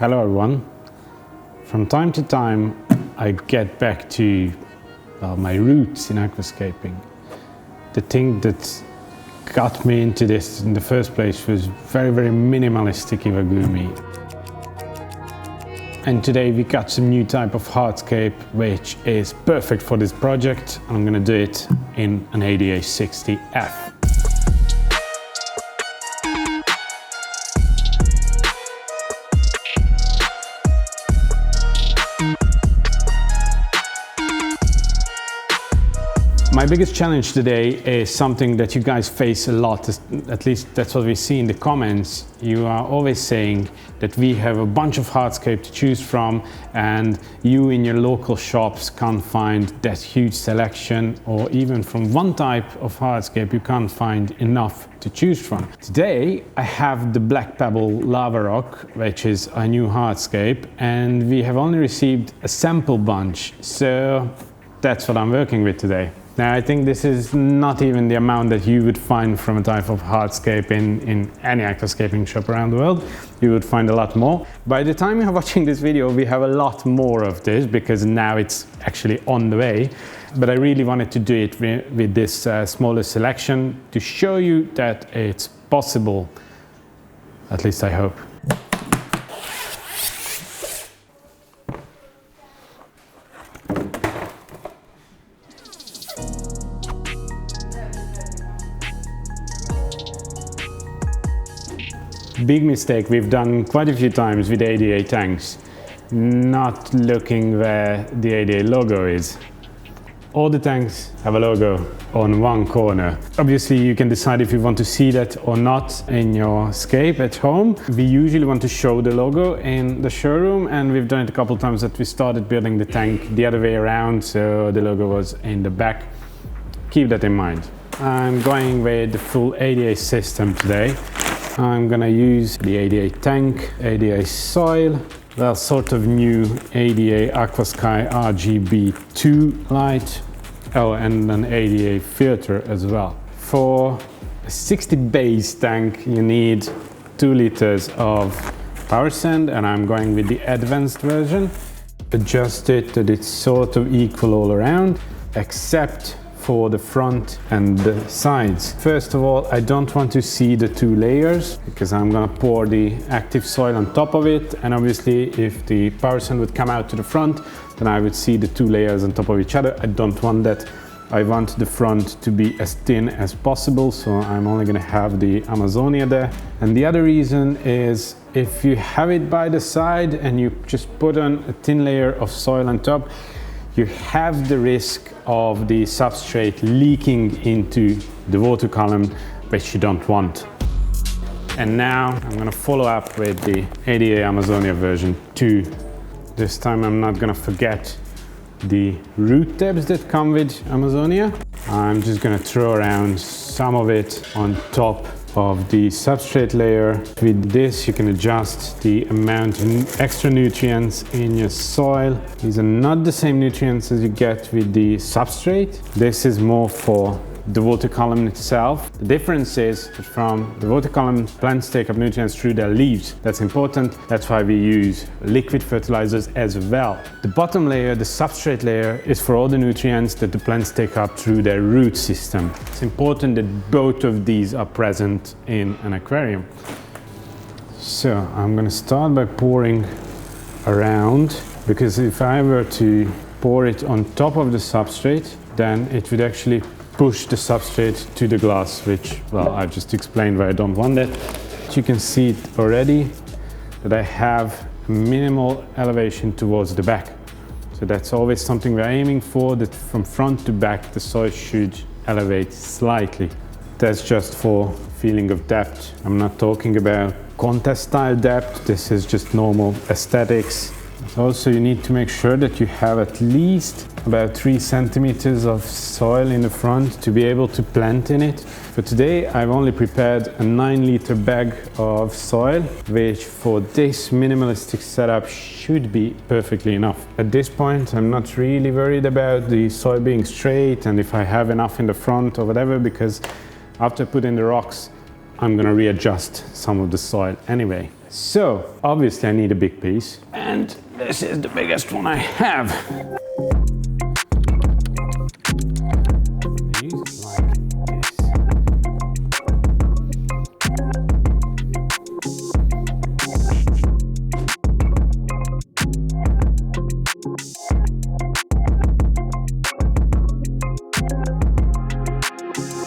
Hello everyone. From time to time I get back to my roots in aquascaping. The thing that got me into this in the first place was very minimalistic iwagumi. And today we got some new type of hardscape which is perfect for this project. I'm gonna do it in an ADA 60F. My biggest challenge today is something that you guys face a lot, at least that's what we see in the comments. You are always saying that we have a bunch of hardscape to choose from and you in your local shops can't find that huge selection, or even from one type of hardscape you can't find enough to choose from. Today I have the Black Pebble Lava Rock, which is a new hardscape, and we have only received a sample bunch, so that's what I'm working with today. Now, I think this is not even the amount that you would find from a type of hardscape in any aquascaping shop around the world. You would find a lot more. By the time you're watching this video, we have a lot more of this because now it's actually on the way. But I really wanted to do it with this smaller selection to show you that it's possible, at least I hope. Big mistake we've done quite a few times with ADA tanks, not looking where the ADA logo is. All the tanks have a logo on one corner. Obviously you can decide if you want to see that or not in your scape at home. We usually want to show the logo in the showroom, and we've done it a couple of times that we started building the tank the other way around, so the logo was in the back. Keep that in mind. I'm going with the full ADA system today. I'm gonna use the ADA tank, ADA soil, well, sort of new ADA Aquasky RGB II light, oh, and an ADA filter as well. For a 60 base tank you need 2 liters of power sand, and I'm going with the advanced version. Adjust it that it's sort of equal all around, except for the front and the sides. First of all, I don't want to see the 2 layers because I'm gonna pour the active soil on top of it, and obviously if the power sand would come out to the front, then I would see the 2 layers on top of each other. I don't want that. I want the front to be as thin as possible, so I'm only gonna have the Amazonia there. And the other reason is if you have it by the side and you just put on a thin layer of soil on top, you have the risk of the substrate leaking into the water column, which you don't want. And now I'm gonna follow up with the ADA Amazonia version 2. This time I'm not gonna forget the root tabs that come with Amazonia. I'm just gonna throw around some of it on top of the substrate layer. With this you can adjust the amount of extra nutrients in your soil. These are not the same nutrients as you get with the substrate. This is more for the water column itself. The difference is that from the water column, plants take up nutrients through their leaves. That's important. That's why we use liquid fertilizers as well. The bottom layer, the substrate layer, is for all the nutrients that the plants take up through their root system. It's important that both of these are present in an aquarium. So I'm going to start by pouring around, because if I were to pour it on top of the substrate, then it would actually push the substrate to the glass, which, well, I just explained why I don't want that. You can see it already that I have a minimal elevation towards the back. So that's always something we're aiming for, that from front to back the soil should elevate slightly. That's just for feeling of depth. I'm not talking about contest style depth, this is just normal aesthetics. Also, you need to make sure that you have at least about 3 centimeters of soil in the front to be able to plant in it. For today, I've only prepared a 9-liter bag of soil, which for this minimalistic setup should be perfectly enough. At this point, I'm not really worried about the soil being straight and if I have enough in the front or whatever, because after putting the rocks, I'm gonna readjust some of the soil anyway. So obviously I need a big piece, and this is the biggest one I have.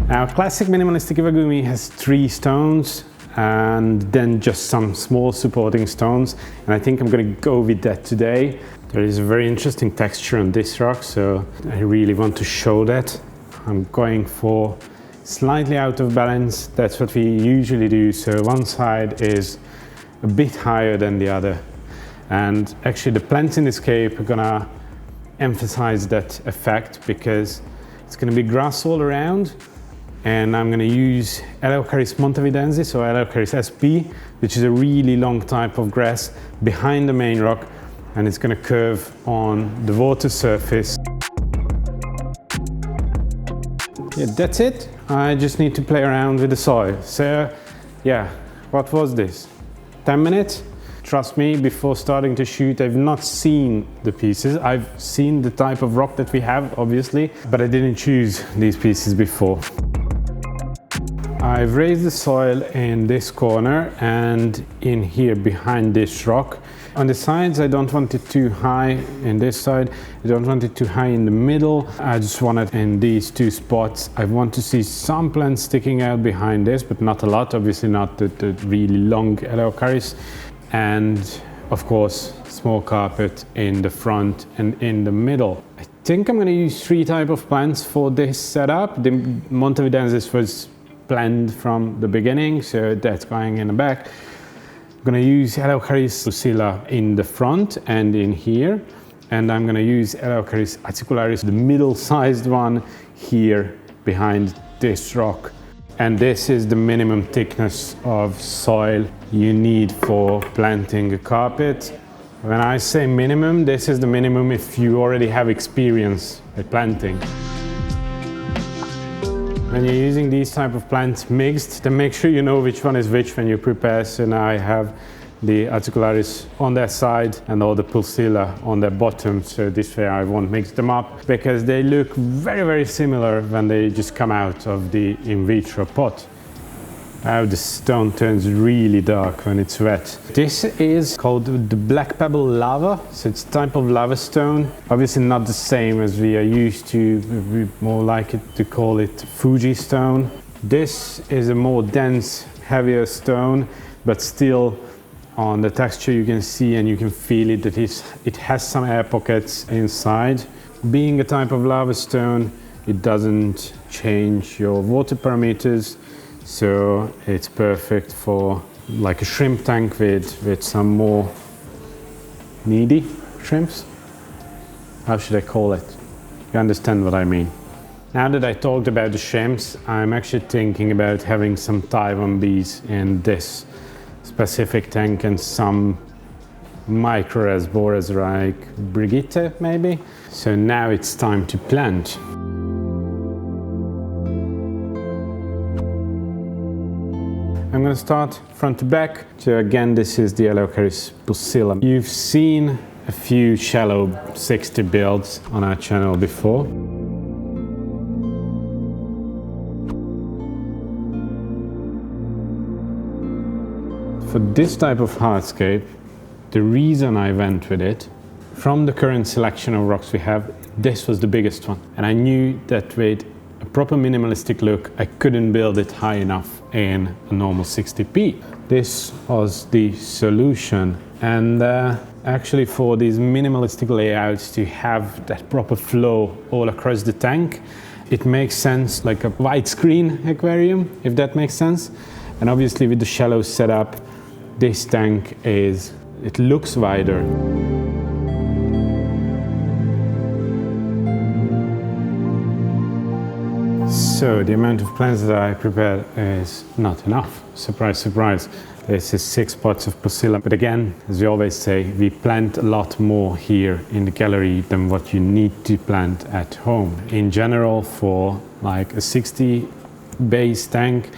Now, classic minimalistic Iwagumi has 3 stones and then just some small supporting stones, and I think I'm going to go with that today. There is a very interesting texture on this rock, so I really want to show that. I'm going for slightly out of balance. That's what we usually do, so one side is a bit higher than the other, and actually the plants in this cape are gonna emphasize that effect because it's going to be grass all around. And I'm going to use Eleocharis Montevidensis or Eleocharis SP, which is a really long type of grass behind the main rock, and it's going to curve on the water surface. Yeah, that's it. I just need to play around with the soil. So yeah, what was this? 10 minutes? Trust me, before starting to shoot, I've not seen the pieces. I've seen the type of rock that we have, obviously, but I didn't choose these pieces before. I've raised the soil in this corner and in here behind this rock. On the sides, I don't want it too high in this side. I don't want it too high in the middle. I just want it in these 2 spots. I want to see some plants sticking out behind this, but not a lot, obviously not the really long Eleocharis. And of course, small carpet in the front and in the middle. I think I'm going to use 3 types of plants for this setup. The Montevidensis was planned from the beginning, so that's going in the back. I'm going to use Eleocharis pusilla in the front and in here, and I'm going to use Eleocharis acicularis, the middle-sized one, here behind this rock. And this is the minimum thickness of soil you need for planting a carpet. When I say minimum, this is the minimum if you already have experience at planting. When you're using these type of plants mixed, then make sure you know which one is which when you prepare. So now I have the acicularis on their side and all the pusilla on their bottom, so this way I won't mix them up because they look very, very similar when they just come out of the in vitro pot. Now the stone turns really dark when it's wet. This is called the Black Pebble Lava, so it's a type of lava stone. Obviously not the same as we are used to, we more like it to call it Fuji stone. This is a more dense, heavier stone, but still on the texture you can see and you can feel it that it has some air pockets inside. Being a type of lava stone, it doesn't change your water parameters. So it's perfect for like a shrimp tank with some more needy shrimps. How should I call it? You understand what I mean. Now that I talked about the shrimps, I'm actually thinking about having some Taiwan bees in this specific tank and some micro reservoirs like Brigitte maybe. So now it's time to plant. I'm going to start front to back. So again, this is the Eleocharis pusilla. You've seen a few shallow 60 builds on our channel before. For this type of hardscape, the reason I went with it, from the current selection of rocks we have, this was the biggest one. And I knew that with a proper minimalistic look, I couldn't build it high enough in a normal 60p. This was the solution. And actually for these minimalistic layouts to have that proper flow all across the tank, it makes sense like a widescreen aquarium, if that makes sense. And obviously with the shallow setup, this tank it looks wider. So the amount of plants that I prepared is not enough. Surprise, surprise. This is 6 pots of pusilla. But again, as we always say, we plant a lot more here in the gallery than what you need to plant at home. In general, for like a 60 base tank,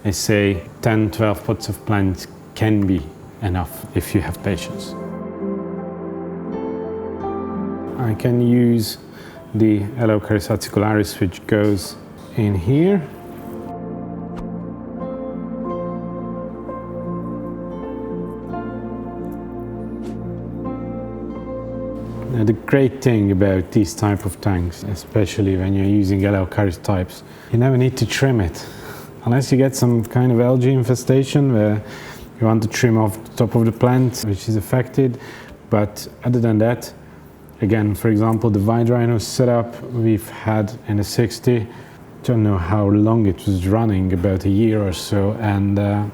I say 10-12 pots of plants can be enough if you have patience. I can use the Eleocharis acicularis, which goes in here. Now, the great thing about these type of tanks, especially when you're using Eleocharis types, you never need to trim it. Unless you get some kind of algae infestation where you want to trim off the top of the plant, which is affected. But other than that, again, for example, the wide rhino setup we've had in the 60, don't know how long it was running, about a year or so, and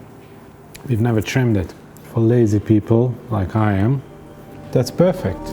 we've never trimmed it. For lazy people like I am, that's perfect.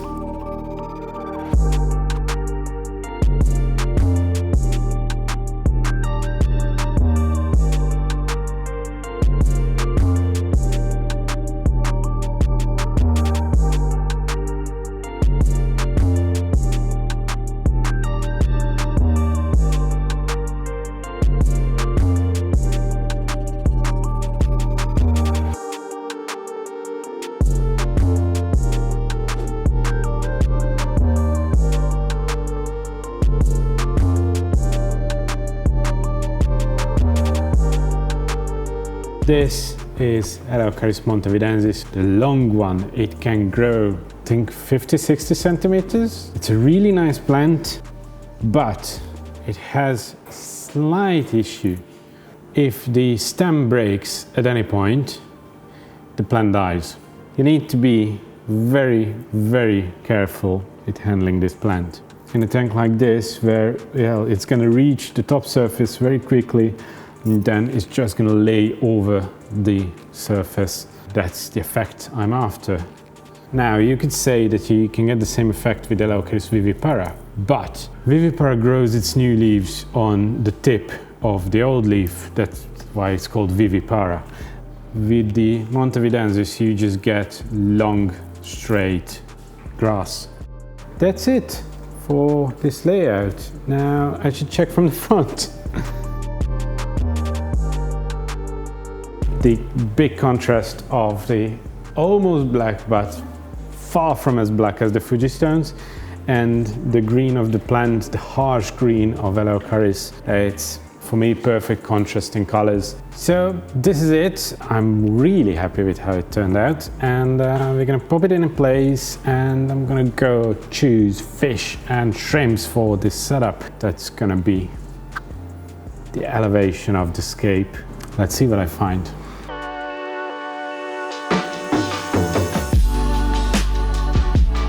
This is Eleocharis Montevidensis, the long one. It can grow, I think, 50-60 centimeters. It's a really nice plant, but it has a slight issue. If the stem breaks at any point, the plant dies. You need to be very, very careful with handling this plant. In a tank like this, where it's going to reach the top surface very quickly, and then it's just going to lay over the surface. That's the effect I'm after. Now, you could say that you can get the same effect with Eleocharis vivipara, but vivipara grows its new leaves on the tip of the old leaf. That's why it's called vivipara. With the Montevidensis, you just get long, straight grass. That's it for this layout. Now, I should check from the front. The big contrast of the almost black, but far from as black as the Fujistones, and the green of the plant, the harsh green of Eleocharis. It's, for me, perfect contrast in colors. So this is it. I'm really happy with how it turned out, and we're gonna pop it in place, and I'm gonna go choose fish and shrimps for this setup. That's gonna be the elevation of the scape. Let's see what I find.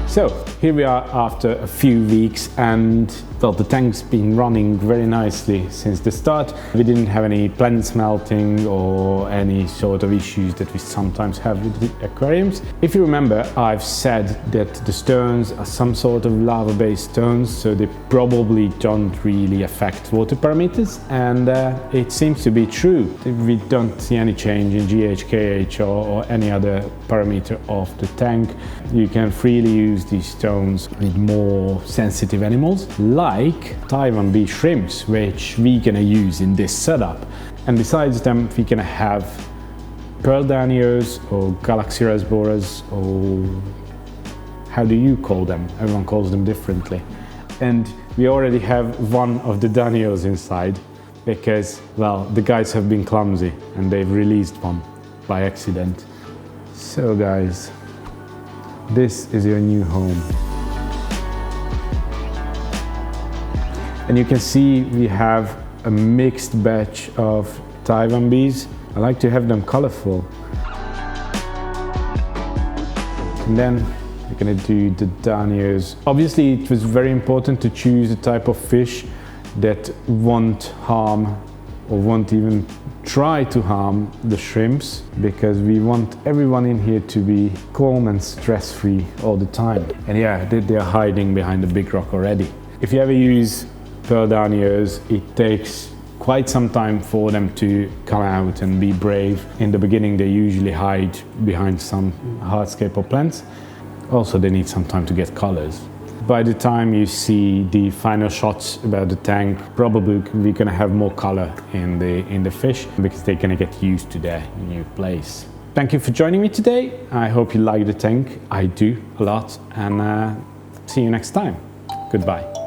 So here we are after a few weeks, and well, the tank's been running very nicely since the start. We didn't have any plant smelting or any sort of issues that we sometimes have with the aquariums. If you remember, I've said that the stones are some sort of lava-based stones, so they probably don't really affect water parameters, and it seems to be true. We don't see any change in GH, KH or any other parameter of the tank. You can freely use these stones with more sensitive animals, like Taiwan bee shrimps, which we're gonna use in this setup. And besides them, we're gonna have pearl danios or galaxy rasboras, or how do you call them? Everyone calls them differently. And we already have one of the danios inside because, well, the guys have been clumsy and they've released one by accident. So guys, this is your new home. And you can see we have a mixed batch of Taiwan bees. I like to have them colorful. And then we're gonna do the danios. Obviously, it was very important to choose a type of fish that won't harm or won't even try to harm the shrimps, because we want everyone in here to be calm and stress-free all the time. And yeah, they're hiding behind the big rock already. If you ever use pearl danios, it takes quite some time for them to come out and be brave. In the beginning, they usually hide behind some hardscape or plants. Also, they need some time to get colors. By the time you see the final shots about the tank, probably we're gonna have more color in the fish, because they're gonna get used to their new place. Thank you for joining me today. I hope you like the tank. I do a lot, and see you next time. Goodbye.